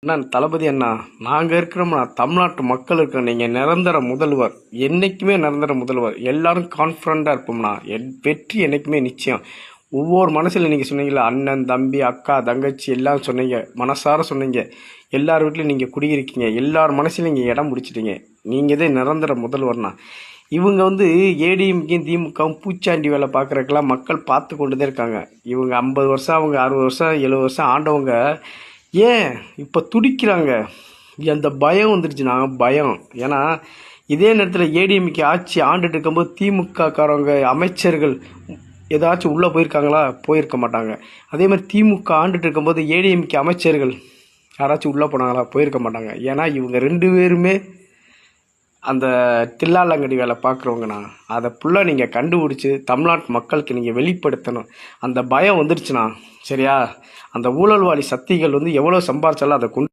அண்ணா தளபதி அண்ணா, நாங்கள் இருக்கிறோம்ண்ணா, தமிழ்நாட்டு மக்கள் இருக்கிற நீங்கள் நிரந்தர முதல்வர், என்றைக்குமே நிரந்தர முதல்வர். எல்லாரும் கான்ஃபிடண்டாக இருப்போம்ண்ணா. வெற்றி என்றைக்குமே நிச்சயம். ஒவ்வொரு மனசில் நீங்கள் சொன்னீங்களா, அண்ணன் தம்பி அக்கா தங்கச்சி எல்லாம் சொன்னீங்க, மனசார சொன்னீங்க. எல்லார் வீட்லையும் நீங்கள் குடியிருக்கீங்க, எல்லார் மனசிலும் நீங்கள் இடம் பிடிச்சிட்டீங்க. நீங்கள் தான் நிரந்தர முதல்வர்ண்ணா. இவங்க ஏடிஎம்கேயும் திமுகவும் பூச்சாண்டி வேலை பார்க்குறதுக்கெல்லாம் மக்கள் பார்த்து கொண்டு தான் இருக்காங்க. இவங்க 50 வருஷம், அவங்க 60 வருஷம் 70 வருஷம் ஆண்டவங்க ஏன் இப்போ துடிக்கிறாங்க? அந்த பயம் வந்துருச்சுண்ணா, பயம். ஏன்னா இதே நேரத்தில் ஏடிஎம்கே ஆட்சி ஆண்டுட்டு இருக்கும்போது திமுககாரவங்க அமைச்சர்கள் ஏதாச்சும் உள்ளே போயிருக்காங்களா? போயிருக்க மாட்டாங்க. அதே மாதிரி திமுக ஆண்டுட்டு இருக்கும்போது ஏடிஎம்கே அமைச்சர்கள் யாராச்சும் உள்ளே போனாங்களா? போயிருக்க மாட்டாங்க. ஏன்னா இவங்க 2 பேருமே அந்த தில்லாலங்கடி வேலை பார்க்குறவங்கண்ணா. அதை ஃபுல்லாக நீங்கள் கண்டுபிடிச்சி தமிழ்நாட்டு மக்களுக்கு நீங்கள் வெளிப்படுத்தணும். அந்த பயம் வந்துருச்சுண்ணா, சரியா? அந்த ஊழல்வாளி சக்திகள் எவ்வளோ சம்பாரிச்சாலும் அதை கொண்டு